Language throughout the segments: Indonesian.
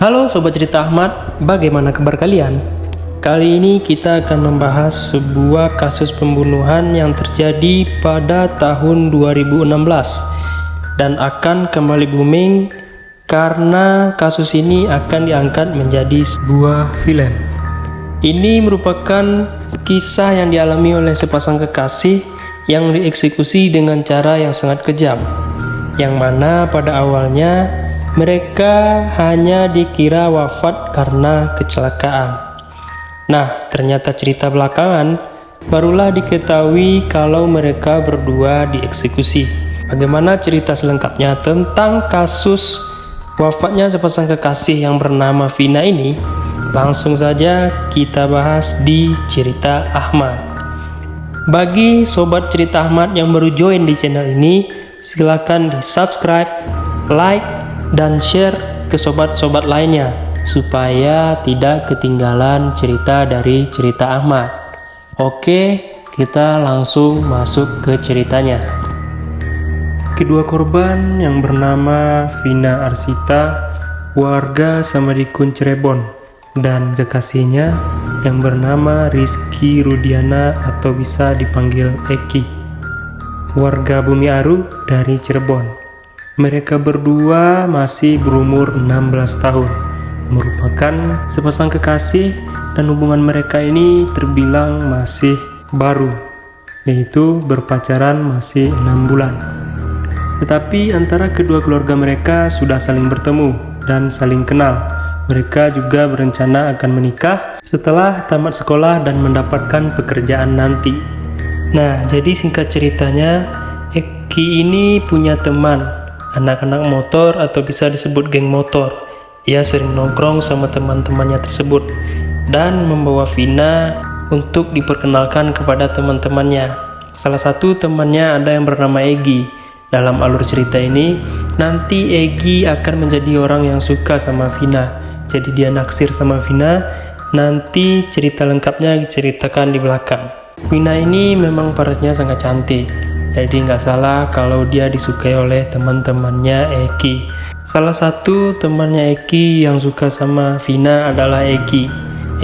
Halo Sobat Cerita Ahmad, bagaimana kabar kalian? Kali ini kita akan membahas sebuah kasus pembunuhan yang terjadi pada tahun 2016 dan akan kembali booming karena kasus ini akan diangkat menjadi sebuah film. Ini merupakan kisah yang dialami oleh sepasang kekasih yang dieksekusi dengan cara yang sangat kejam, yang mana pada awalnya mereka hanya dikira wafat karena kecelakaan. Nah, ternyata cerita belakangan barulah diketahui kalau mereka berdua dieksekusi. Bagaimana cerita selengkapnya tentang kasus wafatnya sepasang kekasih yang bernama Vina ini? Langsung saja kita bahas di Cerita Ahmad. Bagi Sobat Cerita Ahmad yang baru join di channel ini, silakan di subscribe, like, dan share ke sobat-sobat lainnya supaya tidak ketinggalan cerita dari Cerita Ahmad. Oke, kita langsung masuk ke ceritanya. Kedua korban yang bernama Vina Arsita, warga Samadikun Cirebon, dan kekasihnya yang bernama Rizky Rudiana atau bisa dipanggil Eki, warga Bumi Aru dari Cirebon. Mereka berdua masih berumur 16 tahun, merupakan sepasang kekasih dan hubungan mereka ini terbilang masih baru, yaitu berpacaran masih 6 bulan. Tetapi antara kedua keluarga mereka sudah saling bertemu dan saling kenal. Mereka juga berencana akan menikah setelah tamat sekolah dan mendapatkan pekerjaan nanti. Nah, jadi singkat ceritanya, Eki ini punya teman anak-anak motor atau bisa disebut geng motor. Ia sering nongkrong sama teman-temannya tersebut dan membawa Vina untuk diperkenalkan kepada teman-temannya. Salah satu temannya ada yang bernama Egi. Dalam alur cerita ini, nanti Egi akan menjadi orang yang suka sama Vina. Jadi dia naksir sama Vina. Nanti cerita lengkapnya diceritakan di belakang. Vina ini memang parasnya sangat cantik. Jadi nggak salah kalau dia disukai oleh teman-temannya Eki. Salah satu temannya Eki yang suka sama Vina adalah Egi.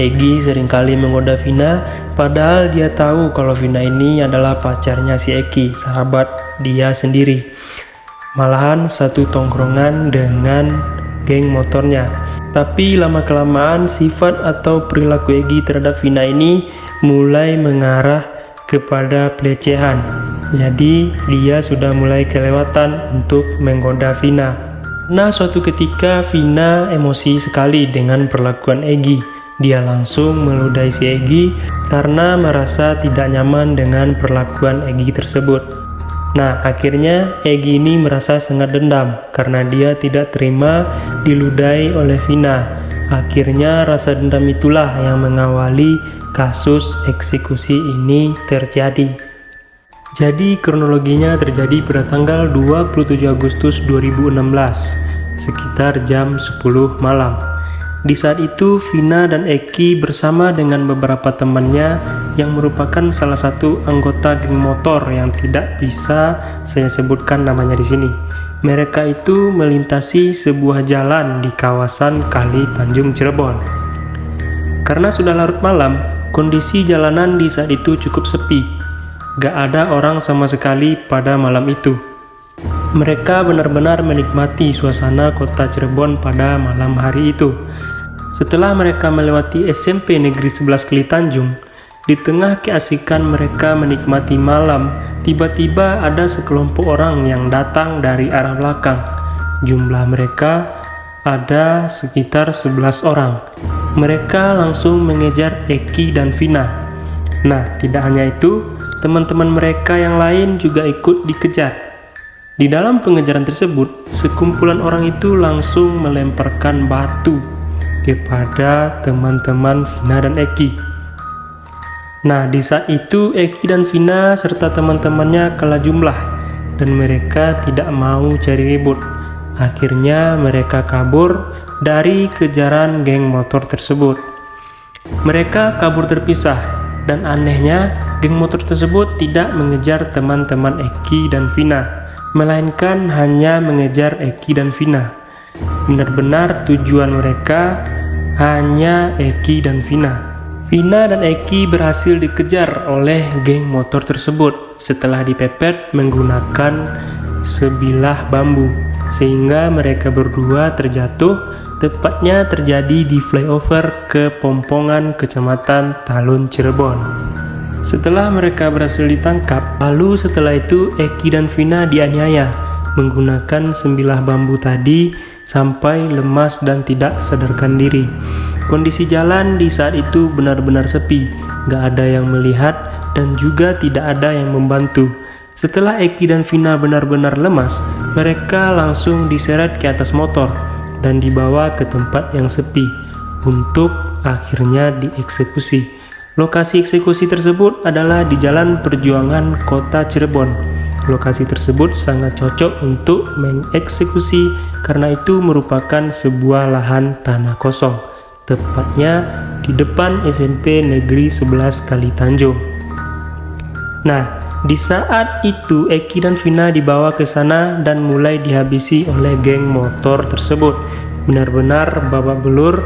Egi seringkali menggoda Vina, padahal dia tahu kalau Vina ini adalah pacarnya si Eki, sahabat dia sendiri. Malahan satu tongkrongan dengan geng motornya. Tapi lama-kelamaan sifat atau perilaku Egi terhadap Vina ini mulai mengarah kepada pelecehan. Jadi dia sudah mulai kelewatan untuk menggoda Vina. Nah, suatu ketika Vina emosi sekali dengan perlakuan Egi. Dia langsung meludahi si Egi karena merasa tidak nyaman dengan perlakuan Egi tersebut. Nah, akhirnya Egi ini merasa sangat dendam karena dia tidak terima diludahi oleh Vina. Akhirnya rasa dendam itulah yang mengawali kasus eksekusi ini terjadi. Jadi kronologinya terjadi pada tanggal 27 Agustus 2016 sekitar jam 10 malam. Di saat itu Vina dan Eki bersama dengan beberapa temannya yang merupakan salah satu anggota geng motor yang tidak bisa saya sebutkan namanya di sini. Mereka itu melintasi sebuah jalan di kawasan Kali Tanjung Cirebon. Karena sudah larut malam, kondisi jalanan di saat itu cukup sepi. Gak ada orang sama sekali pada malam itu. Mereka benar-benar menikmati suasana kota Cirebon pada malam hari itu. Setelah mereka melewati SMP Negeri 11 Kali Tanjung, di tengah keasikan mereka menikmati malam, tiba-tiba ada sekelompok orang yang datang dari arah belakang. Jumlah mereka ada sekitar 11 orang. Mereka langsung mengejar Eki dan Vina. Nah, tidak hanya itu, teman-teman mereka yang lain juga ikut dikejar. Di dalam pengejaran tersebut, sekumpulan orang itu langsung melemparkan batu kepada teman-teman Vina dan Eki. Nah, di saat itu Eki dan Vina serta teman-temannya kalah jumlah dan mereka tidak mau cari ribut. Akhirnya mereka kabur dari kejaran geng motor tersebut. Mereka kabur terpisah dan anehnya geng motor tersebut tidak mengejar teman-teman Eki dan Vina, melainkan hanya mengejar Eki dan Vina. Benar-benar tujuan mereka hanya Eki dan Vina. Vina dan Eki berhasil dikejar oleh geng motor tersebut setelah dipepet menggunakan sebilah bambu, sehingga mereka berdua terjatuh, tepatnya terjadi di flyover Kepompongan, Kecamatan Talun, Cirebon. Setelah mereka berhasil ditangkap, lalu setelah itu Eki dan Vina dianiaya menggunakan sebilah bambu tadi sampai lemas dan tidak sadarkan diri. Kondisi jalan di saat itu benar-benar sepi, gak ada yang melihat dan juga tidak ada yang membantu. Setelah Eki dan Vina benar-benar lemas, mereka langsung diseret ke atas motor dan dibawa ke tempat yang sepi untuk akhirnya dieksekusi. Lokasi eksekusi tersebut adalah di Jalan Perjuangan, Kota Cirebon. Lokasi tersebut sangat cocok untuk mengeksekusi karena itu merupakan sebuah lahan tanah kosong, tepatnya di depan SMP Negeri 11 Kalitanjung. Nah, di saat itu Eki dan Vina dibawa ke sana dan mulai dihabisi oleh geng motor tersebut. Benar-benar babak belur.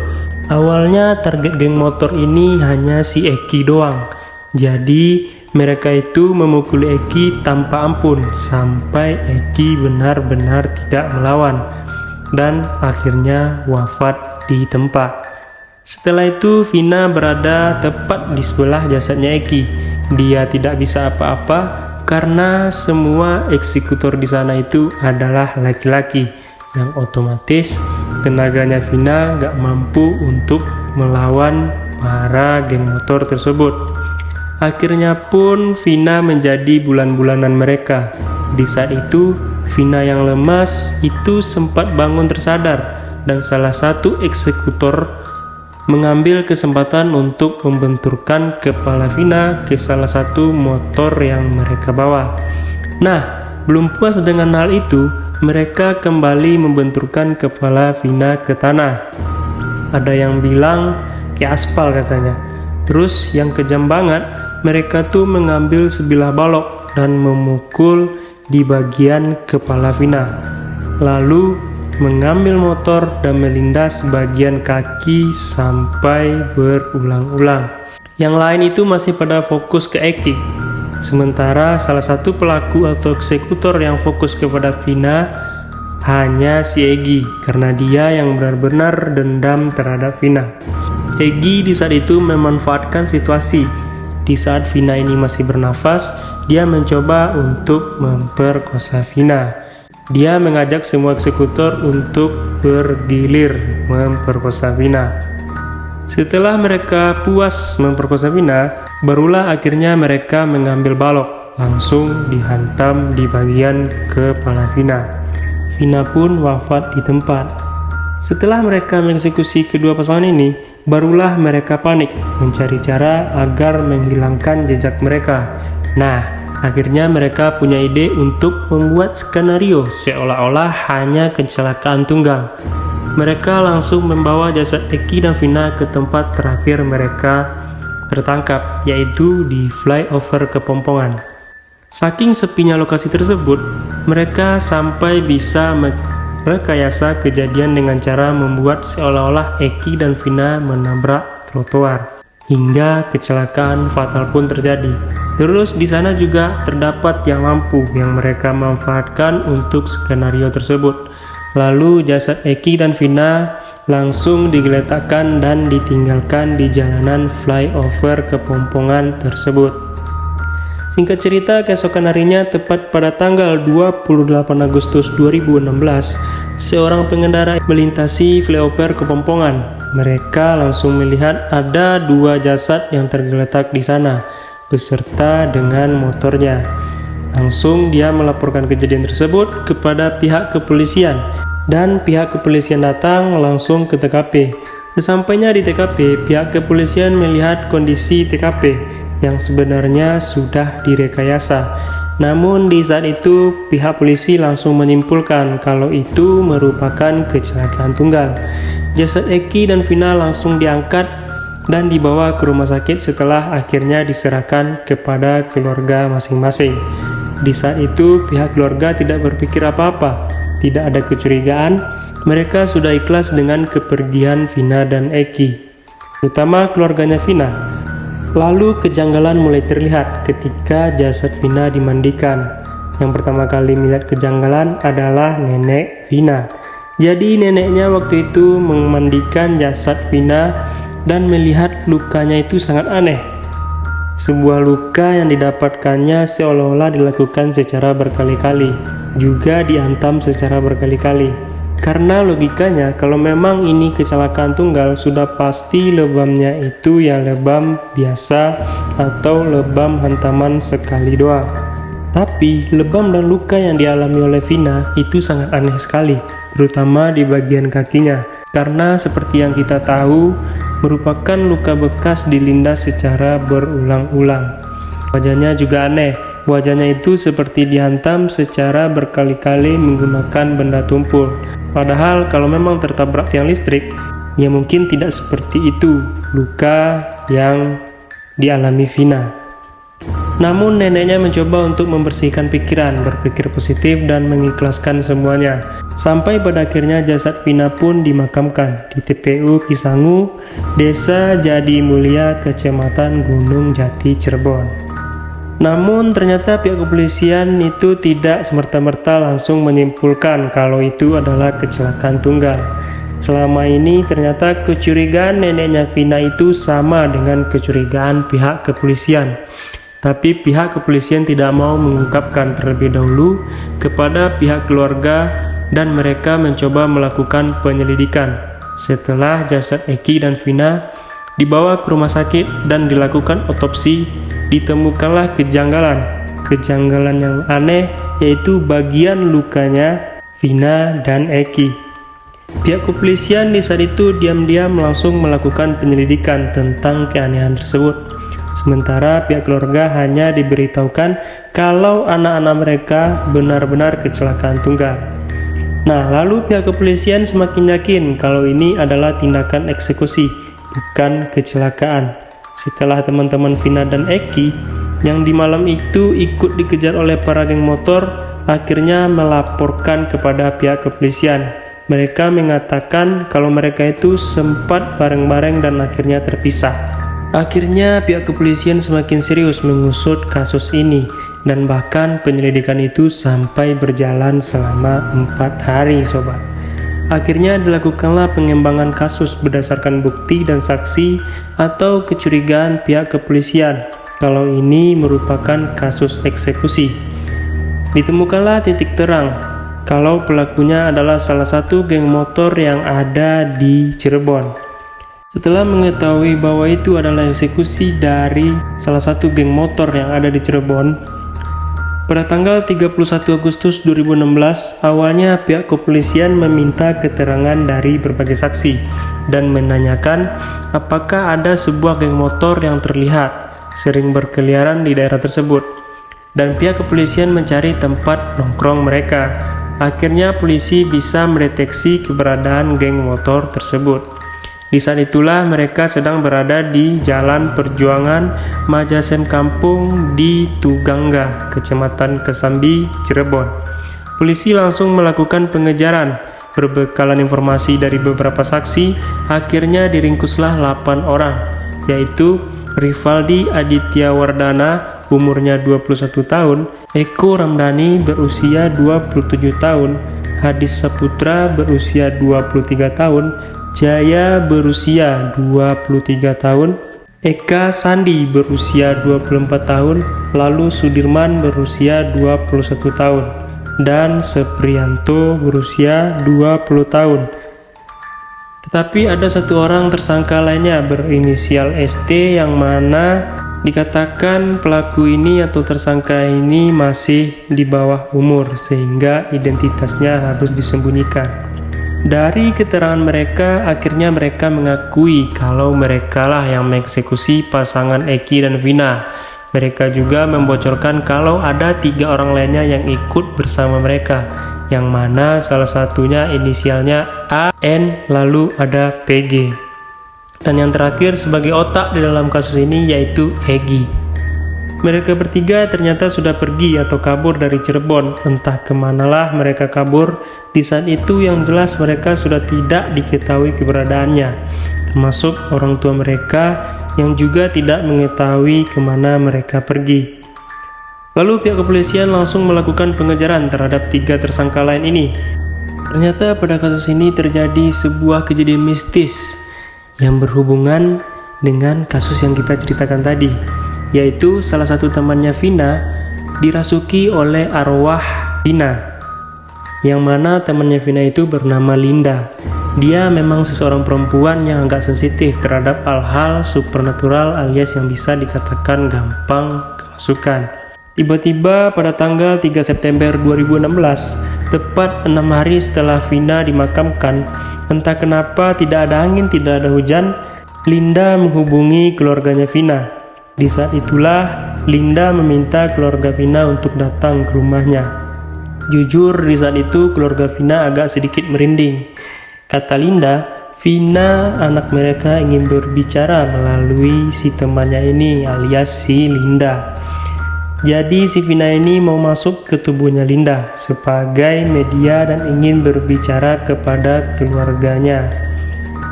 Awalnya target geng motor ini hanya si Eki doang. Jadi mereka itu memukuli Eki tanpa ampun sampai Eki benar-benar tidak melawan dan akhirnya wafat di tempat. Setelah itu Vina berada tepat di sebelah jasadnya Eki. Dia tidak bisa apa-apa karena semua eksekutor di sana itu adalah laki-laki, yang otomatis tenaganya Vina gak mampu untuk melawan para geng motor tersebut. Akhirnya pun Vina menjadi bulan-bulanan mereka. Di saat itu Vina yang lemas itu sempat bangun tersadar dan salah satu eksekutor mengambil kesempatan untuk membenturkan kepala Vina ke salah satu motor yang mereka bawa. Nah, belum puas dengan hal itu, mereka kembali membenturkan kepala Vina ke tanah. Ada yang bilang ke aspal katanya. Terus yang kejam banget, mereka tuh mengambil sebilah balok dan memukul di bagian kepala Vina. Lalu mengambil motor dan melindas bagian kaki sampai berulang-ulang. Yang lain itu masih pada fokus ke Eki. Sementara salah satu pelaku atau eksekutor yang fokus kepada Vina hanya si Egi, karena dia yang benar-benar dendam terhadap Vina. Egi di saat itu memanfaatkan situasi. Di saat Vina ini masih bernafas, dia mencoba untuk memperkosa Vina. Dia mengajak semua eksekutor untuk bergilir memperkosa Vina. Setelah mereka puas memperkosa Vina, barulah akhirnya mereka mengambil balok, langsung dihantam di bagian kepala Vina. Vina pun wafat di tempat. Setelah mereka mengeksekusi kedua pasangan ini, barulah mereka panik mencari cara agar menghilangkan jejak mereka. Nah, akhirnya mereka punya ide untuk membuat skenario seolah-olah hanya kecelakaan tunggal. Mereka langsung membawa jasad Eki dan Vina ke tempat terakhir mereka tertangkap, yaitu di flyover Kepompongan. Saking sepinya lokasi tersebut, mereka sampai bisa merekayasa kejadian dengan cara membuat seolah-olah Eki dan Vina menabrak trotoar, hingga kecelakaan fatal pun terjadi. Terus di sana juga terdapat yang lampu yang mereka manfaatkan untuk skenario tersebut. Lalu jasad Eki dan Vina langsung digeletakkan dan ditinggalkan di jalanan flyover Kepompongan tersebut. Singkat cerita, keesokan harinya tepat pada tanggal 28 Agustus 2016, seorang pengendara melintasi flyover Kepompongan. Mereka langsung melihat ada dua jasad yang tergeletak di sana, beserta dengan motornya. Langsung dia melaporkan kejadian tersebut kepada pihak kepolisian, dan pihak kepolisian datang langsung ke TKP. Sesampainya di TKP, pihak kepolisian melihat kondisi TKP yang sebenarnya sudah direkayasa. Namun di saat itu pihak polisi langsung menyimpulkan kalau itu merupakan kecelakaan tunggal. Jasad Eki dan Vina langsung diangkat dan dibawa ke rumah sakit setelah akhirnya diserahkan kepada keluarga masing-masing. Di saat itu pihak keluarga tidak berpikir apa-apa, tidak ada kecurigaan, mereka sudah ikhlas dengan kepergian Vina dan Eki, terutama keluarganya Vina. Lalu kejanggalan mulai terlihat ketika jasad Vina dimandikan. Yang pertama kali melihat kejanggalan adalah nenek Vina. Jadi neneknya waktu itu memandikan jasad Vina dan melihat lukanya itu sangat aneh. Sebuah luka yang didapatkannya seolah-olah dilakukan secara berkali-kali, juga dihantam secara berkali-kali. Karena logikanya, kalau memang ini kecelakaan tunggal, sudah pasti lebamnya itu ya lebam biasa atau lebam hantaman sekali doang. Tapi lebam dan luka yang dialami oleh Vina itu sangat aneh sekali, terutama di bagian kakinya. Karena seperti yang kita tahu, merupakan luka bekas dilindas secara berulang-ulang. Wajahnya juga aneh, wajahnya itu seperti dihantam secara berkali-kali menggunakan benda tumpul. Padahal kalau memang tertabrak tiang listrik, ya mungkin tidak seperti itu luka yang dialami Vina. Namun neneknya mencoba untuk membersihkan pikiran, berpikir positif dan mengikhlaskan semuanya. Sampai pada akhirnya jasad Vina pun dimakamkan di TPU Kisangu, Desa Jadi Mulia, Kecamatan Gunung Jati, Cirebon. Namun ternyata pihak kepolisian itu tidak semerta-merta langsung menyimpulkan kalau itu adalah kecelakaan tunggal. Selama ini ternyata kecurigaan neneknya Vina itu sama dengan kecurigaan pihak kepolisian. Tapi pihak kepolisian tidak mau mengungkapkan terlebih dahulu kepada pihak keluarga dan mereka mencoba melakukan penyelidikan. Setelah jasad Eki dan Vina dibawa ke rumah sakit dan dilakukan otopsi, ditemukanlah kejanggalan yang aneh, yaitu bagian lukanya Vina dan Eki. Pihak kepolisian di saat itu diam-diam langsung melakukan penyelidikan tentang keanehan tersebut. Sementara pihak keluarga hanya diberitahukan kalau anak-anak mereka benar-benar kecelakaan tunggal. Nah, lalu pihak kepolisian semakin yakin kalau ini adalah tindakan eksekusi, bukan kecelakaan. Setelah teman-teman Vina dan Eki yang di malam itu ikut dikejar oleh para geng motor, akhirnya melaporkan kepada pihak kepolisian. Mereka mengatakan kalau mereka itu sempat bareng-bareng dan akhirnya terpisah. Akhirnya pihak kepolisian semakin serius mengusut kasus ini dan bahkan penyelidikan itu sampai berjalan selama 4 hari sobat. Akhirnya dilakukanlah pengembangan kasus berdasarkan bukti dan saksi atau kecurigaan pihak kepolisian kalau ini merupakan kasus eksekusi. Ditemukanlah titik terang kalau pelakunya adalah salah satu geng motor yang ada di Cirebon. Setelah mengetahui bahwa itu adalah eksekusi dari salah satu geng motor yang ada di Cirebon, pada tanggal 31 Agustus 2016, awalnya pihak kepolisian meminta keterangan dari berbagai saksi dan menanyakan apakah ada sebuah geng motor yang terlihat sering berkeliaran di daerah tersebut. Dan pihak kepolisian mencari tempat nongkrong mereka. Akhirnya polisi bisa mendeteksi keberadaan geng motor tersebut. Di saat itulah mereka sedang berada di Jalan Perjuangan Majasem Kampung di Tugangga, Kecamatan Kesambi, Cirebon. Polisi langsung melakukan pengejaran. Berbekalan informasi dari beberapa saksi, akhirnya diringkuslah 8 orang, yaitu Rivaldi Aditya Wardana, umurnya 21 tahun, Eko Ramdhani berusia 27 tahun, Hadis Saputra berusia 23 tahun, Jaya berusia 23 tahun, Eka Sandi berusia 24 tahun, lalu Sudirman berusia 21 tahun, dan Seprianto berusia 20 tahun. Tetapi ada satu orang tersangka lainnya berinisial ST yang mana dikatakan pelaku ini atau tersangka ini masih di bawah umur sehingga identitasnya harus disembunyikan. Dari keterangan mereka, akhirnya mereka mengakui kalau merekalah yang mengeksekusi pasangan Eki dan Vina. Mereka juga membocorkan kalau ada 3 orang lainnya yang ikut bersama mereka, yang mana salah satunya inisialnya AN, lalu ada PG. Dan yang terakhir sebagai otak di dalam kasus ini yaitu Egi. Mereka bertiga ternyata sudah pergi atau kabur dari Cirebon. Entah kemanalah mereka kabur. Di saat itu yang jelas mereka sudah tidak diketahui keberadaannya, termasuk orang tua mereka yang juga tidak mengetahui kemana mereka pergi. Lalu pihak kepolisian langsung melakukan pengejaran terhadap 3 tersangka lain ini. Ternyata pada kasus ini terjadi sebuah kejadian mistis yang berhubungan dengan kasus yang kita ceritakan tadi, yaitu salah satu temannya Vina dirasuki oleh arwah Vina, yang mana temannya Vina itu bernama Linda. Dia memang seseorang perempuan yang agak sensitif terhadap hal-hal supernatural alias yang bisa dikatakan gampang kemasukan. Tiba-tiba pada tanggal 3 September 2016, tepat 6 hari setelah Vina dimakamkan, entah kenapa tidak ada angin, tidak ada hujan, Linda menghubungi keluarganya Vina. Di saat itulah Linda meminta keluarga Vina untuk datang ke rumahnya. Jujur di saat itu keluarga Vina agak sedikit merinding. Kata Linda, Vina anak mereka ingin berbicara melalui si temannya ini alias si Linda. Jadi si Vina ini mau masuk ke tubuhnya Linda sebagai media dan ingin berbicara kepada keluarganya.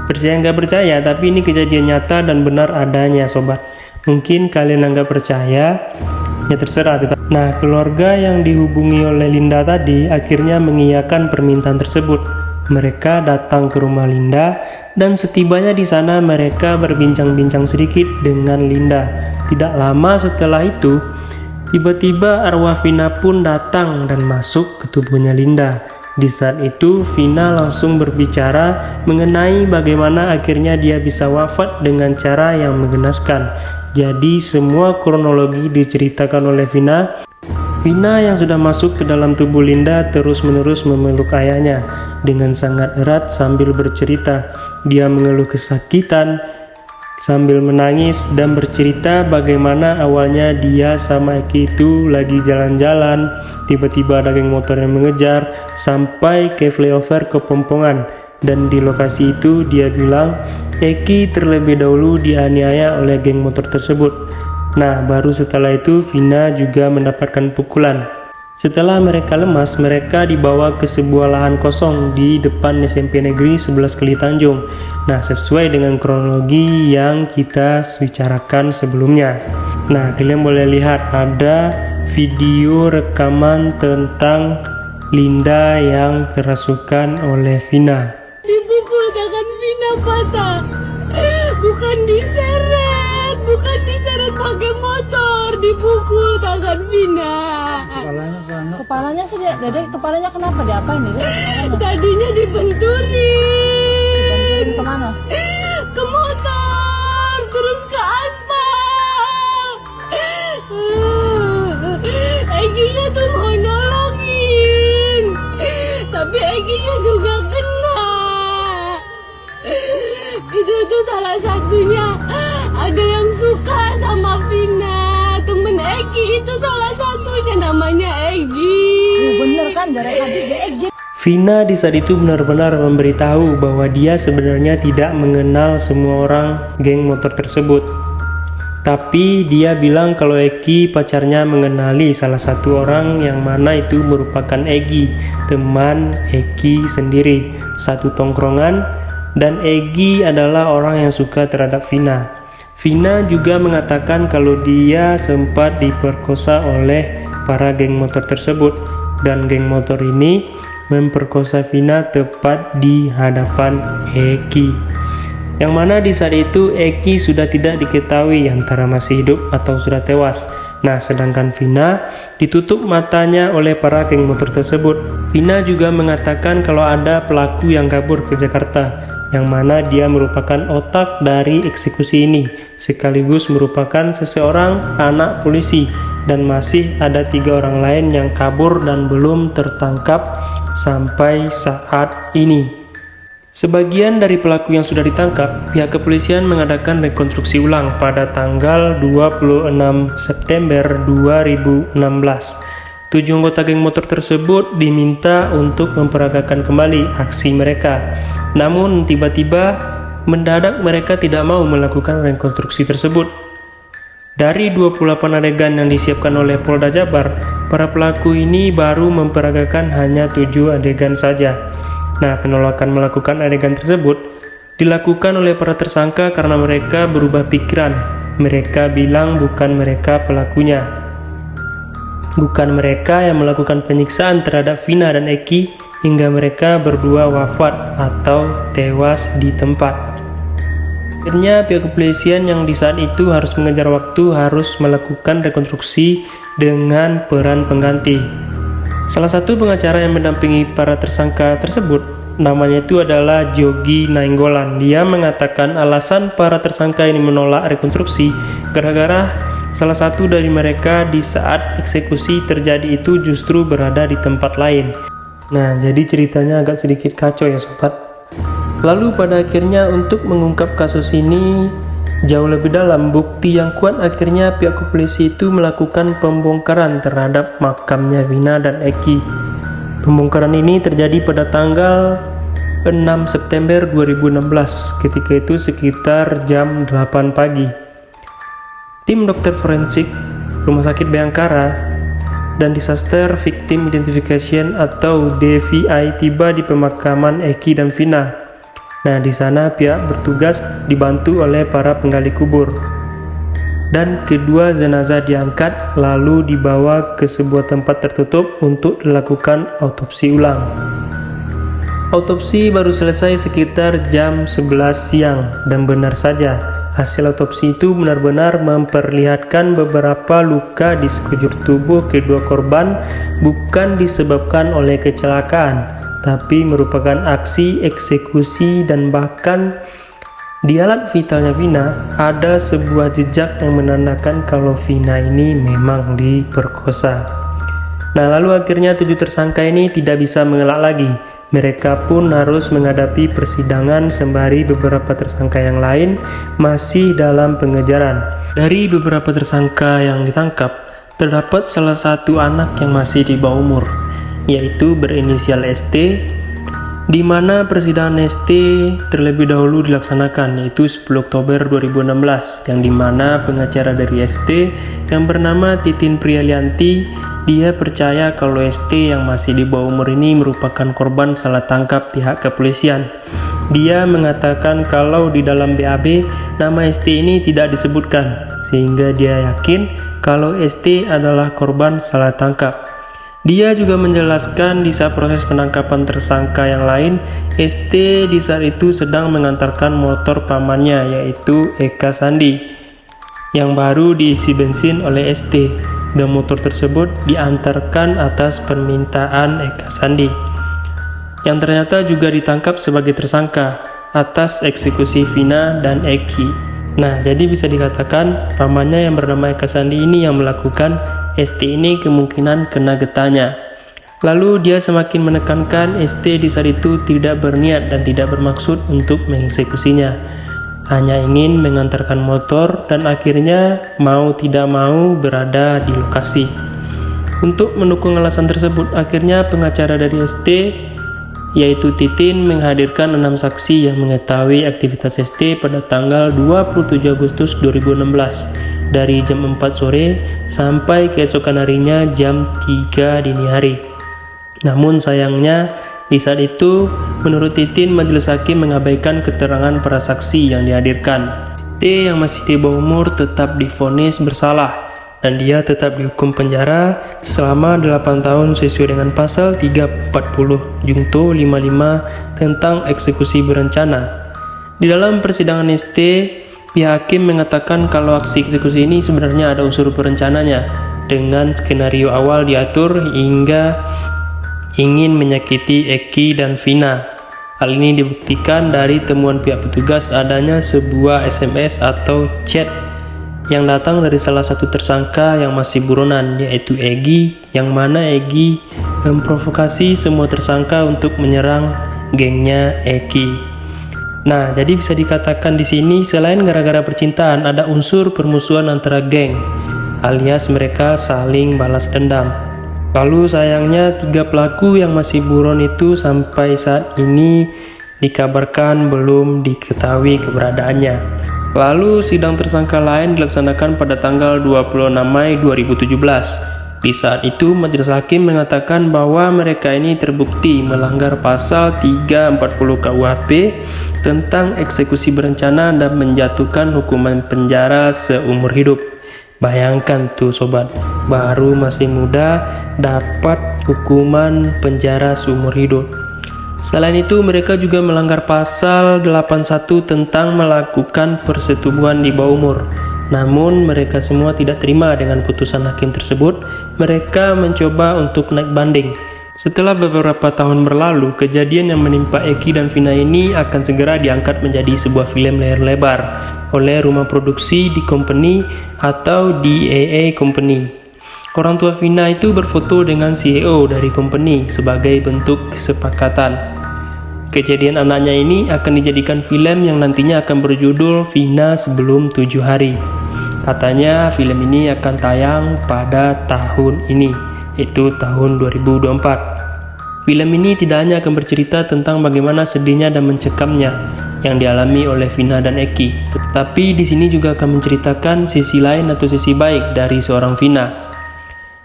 Percaya nggak percaya, tapi ini kejadian nyata dan benar adanya sobat. Mungkin kalian nggak percaya, ya terserah. Nah, keluarga yang dihubungi oleh Linda tadi akhirnya mengiyakan permintaan tersebut. Mereka datang ke rumah Linda dan setibanya di sana mereka berbincang-bincang sedikit dengan Linda. Tidak lama setelah itu, tiba-tiba arwah Vina pun datang dan masuk ke tubuhnya Linda. Di saat itu Vina langsung berbicara mengenai bagaimana akhirnya dia bisa wafat dengan cara yang mengenaskan. Jadi semua kronologi diceritakan oleh Vina. Vina yang sudah masuk ke dalam tubuh Linda terus-menerus memeluk ayahnya dengan sangat erat sambil bercerita. Dia mengeluh kesakitan sambil menangis dan bercerita bagaimana awalnya dia sama Eki itu lagi jalan-jalan, tiba-tiba ada geng motor yang mengejar sampai ke flyover Kepompongan, dan di lokasi itu dia bilang Eki terlebih dahulu dianiaya oleh geng motor tersebut. Nah, baru setelah itu Vina juga mendapatkan pukulan. Setelah mereka lemas, mereka dibawa ke sebuah lahan kosong di depan SMP Negeri 11 Keli Tanjung. Nah, sesuai dengan kronologi yang kita bicarakan sebelumnya. Nah, kalian boleh lihat ada video rekaman tentang Linda yang kerasukan oleh Vina. Dipukul tangan Vina patah, bukan diseret pakai motor, dipukul tangan Vina. Kepalanya sih, Dedek, kepalanya kenapa? Diapain Dedek? Tadinya dibenturin. Kemana? Ke motor, terus ke aspal. Eginya tuh mau nolongin, tapi Eginya juga kena. Itu tuh salah satunya ada yang suka sama Vina. Temen Egi itu salah satunya, namanya Egi. Bener kan, jarak tadi Egi. Vina di saat itu benar-benar memberitahu bahwa dia sebenarnya tidak mengenal semua orang geng motor tersebut. Tapi dia bilang kalau Egi pacarnya mengenali salah satu orang yang mana itu merupakan Egi, teman Egi sendiri, satu tongkrongan, dan Egi adalah orang yang suka terhadap Vina. Vina juga mengatakan kalau dia sempat diperkosa oleh para geng motor tersebut, dan geng motor ini memperkosa Vina tepat di hadapan Eki, yang mana di saat itu Eki sudah tidak diketahui antara masih hidup atau sudah tewas. Nah, sedangkan Vina ditutup matanya oleh para geng motor tersebut. Vina juga mengatakan kalau ada pelaku yang kabur ke Jakarta, yang mana dia merupakan otak dari eksekusi ini, sekaligus merupakan seseorang anak polisi, dan masih ada 3 orang lain yang kabur dan belum tertangkap sampai saat ini. Sebagian dari pelaku yang sudah ditangkap, pihak kepolisian mengadakan rekonstruksi ulang pada tanggal 26 September 2016. 7 anggota geng motor tersebut diminta untuk memperagakan kembali aksi mereka. Namun tiba-tiba mendadak mereka tidak mau melakukan rekonstruksi tersebut. Dari 28 adegan yang disiapkan oleh Polda Jabar, para pelaku ini baru memperagakan hanya 7 adegan saja. Nah, penolakan melakukan adegan tersebut dilakukan oleh para tersangka karena mereka berubah pikiran. Mereka bilang bukan mereka pelakunya. Bukan mereka yang melakukan penyiksaan terhadap Vina dan Eki hingga mereka berdua wafat atau tewas di tempat. Akhirnya pihak kepolisian yang di saat itu harus mengejar waktu harus melakukan rekonstruksi dengan peran pengganti. Salah satu pengacara yang mendampingi para tersangka tersebut namanya itu adalah Jogi Nainggolan. Dia mengatakan alasan para tersangka ini menolak rekonstruksi gara-gara salah satu dari mereka di saat eksekusi terjadi itu justru berada di tempat lain. Nah, jadi ceritanya agak sedikit kacau ya sobat. Lalu pada akhirnya untuk mengungkap kasus ini jauh lebih dalam, bukti yang kuat, akhirnya pihak kepolisian itu melakukan pembongkaran terhadap makamnya Vina dan Eki. Pembongkaran ini terjadi pada tanggal 6 September 2016, ketika itu sekitar jam 8 pagi. Tim dokter forensik Rumah Sakit Bayangkara dan Disaster Victim Identification atau DVI tiba di pemakaman Eki dan Vina. Nah, di sana pihak bertugas dibantu oleh para penggali kubur. Dan kedua jenazah diangkat lalu dibawa ke sebuah tempat tertutup untuk dilakukan autopsi ulang. Autopsi baru selesai sekitar jam 11 siang dan benar saja hasil autopsi itu benar-benar memperlihatkan beberapa luka di sekujur tubuh kedua korban bukan disebabkan oleh kecelakaan, tapi merupakan aksi eksekusi. Dan bahkan di alat vitalnya Vina ada sebuah jejak yang menandakan kalau Vina ini memang diperkosa. Nah, lalu akhirnya 7 tersangka ini tidak bisa mengelak lagi. Mereka pun harus menghadapi persidangan sembari beberapa tersangka yang lain masih dalam pengejaran. Dari beberapa tersangka yang ditangkap, terdapat salah satu anak yang masih di bawah umur, yaitu berinisial ST, di mana persidangan ST terlebih dahulu dilaksanakan, yaitu 10 Oktober 2016, yang dimana pengacara dari ST yang bernama Titin Prialianti, dia percaya kalau ST yang masih di bawah umur ini merupakan korban salah tangkap pihak kepolisian. Dia mengatakan kalau di dalam BAB nama ST ini tidak disebutkan, sehingga dia yakin kalau ST adalah korban salah tangkap. Dia juga menjelaskan di saat proses penangkapan tersangka yang lain, ST di saat itu sedang mengantarkan motor pamannya yaitu Eka Sandi yang baru diisi bensin oleh ST, dan motor tersebut diantarkan atas permintaan Eka Sandi yang ternyata juga ditangkap sebagai tersangka atas eksekusi Vina dan Eki. Nah, jadi bisa dikatakan pamannya yang bernama Eka Sandi ini yang melakukan, ST ini kemungkinan kena getahnya. Lalu dia semakin menekankan ST di saat itu tidak berniat dan tidak bermaksud untuk mengeksekusinya, hanya ingin mengantarkan motor dan akhirnya mau tidak mau berada di lokasi. Untuk mendukung alasan tersebut, akhirnya pengacara dari ST yaitu Titin menghadirkan 6 saksi yang mengetahui aktivitas ST pada tanggal 27 Agustus 2016 dari jam 4 sore sampai keesokan harinya jam 3 dini hari. Namun sayangnya di saat itu menurut Titin majelis hakim mengabaikan keterangan para saksi yang dihadirkan. ST yang masih di bawah umur tetap divonis bersalah dan dia tetap dihukum penjara selama 8 tahun sesuai dengan pasal 340 Junto 55 tentang eksekusi berencana. Di dalam persidangan ST, pihak hakim mengatakan kalau aksi eksekusi ini sebenarnya ada unsur perencananya, dengan skenario awal diatur hingga ingin menyakiti Eki dan Vina. Hal ini dibuktikan dari temuan pihak petugas adanya sebuah SMS atau chat yang datang dari salah satu tersangka yang masih buronan, yaitu Egi, yang mana Egi memprovokasi semua tersangka untuk menyerang gengnya Eki. Nah, jadi bisa dikatakan di sini selain gara-gara percintaan ada unsur permusuhan antara geng, alias mereka saling balas dendam. Lalu sayangnya 3 pelaku yang masih buron itu sampai saat ini dikabarkan belum diketahui keberadaannya. Lalu sidang tersangka lain dilaksanakan pada tanggal 26 Mei 2017. Di saat itu majelis hakim mengatakan bahwa mereka ini terbukti melanggar pasal 340 KUHP tentang eksekusi berencana dan menjatuhkan hukuman penjara seumur hidup. Bayangkan tuh sobat, baru masih muda dapat hukuman penjara seumur hidup. Selain itu, mereka juga melanggar pasal 81 tentang melakukan persetubuhan di bawah umur. Namun, mereka semua tidak terima dengan putusan hakim tersebut. Mereka mencoba untuk naik banding. Setelah beberapa tahun berlalu, kejadian yang menimpa Eki dan Vina ini akan segera diangkat menjadi sebuah film layar lebar oleh rumah produksi di company atau DAA Company. Orang tua Vina itu berfoto dengan CEO dari company sebagai bentuk kesepakatan. Kejadian anaknya ini akan dijadikan film yang nantinya akan berjudul Vina Sebelum 7 Hari. Katanya film ini akan tayang pada tahun ini, yaitu tahun 2024. Film ini tidak hanya akan bercerita tentang bagaimana sedihnya dan mencekamnya yang dialami oleh Vina dan Eki, tapi di sini juga akan menceritakan sisi lain atau sisi baik dari seorang Vina.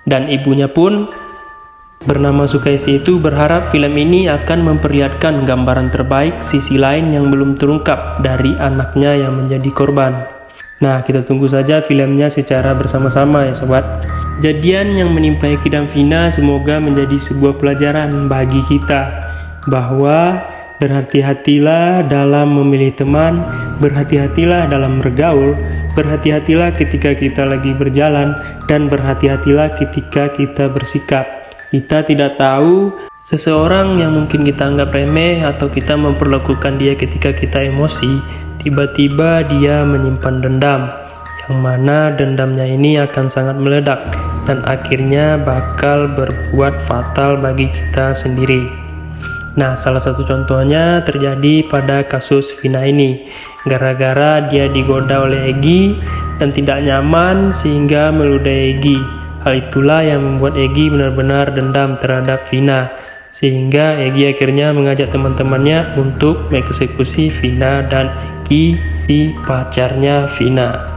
Dan ibunya pun bernama Sukaisi itu berharap film ini akan memperlihatkan gambaran terbaik sisi lain yang belum terungkap dari anaknya yang menjadi korban. Nah, kita tunggu saja filmnya secara bersama-sama ya sobat. Kejadian yang menimpa Eki dan Vina semoga menjadi sebuah pelajaran bagi kita bahwa berhati-hatilah dalam memilih teman, berhati-hatilah dalam bergaul, berhati-hatilah ketika kita lagi berjalan, dan berhati-hatilah ketika kita bersikap. Kita tidak tahu seseorang yang mungkin kita anggap remeh atau kita memperlakukan dia ketika kita emosi, tiba-tiba dia menyimpan dendam, yang mana dendamnya ini akan sangat meledak dan akhirnya bakal berbuat fatal bagi kita sendiri. Nah, salah satu contohnya terjadi pada kasus Vina ini. Gara-gara dia digoda oleh Egi dan tidak nyaman sehingga meludahi Egi. Hal itulah yang membuat Egi benar-benar dendam terhadap Vina. Sehingga Egi akhirnya mengajak teman-temannya untuk mengeksekusi Vina dan Egi, si pacarnya Vina.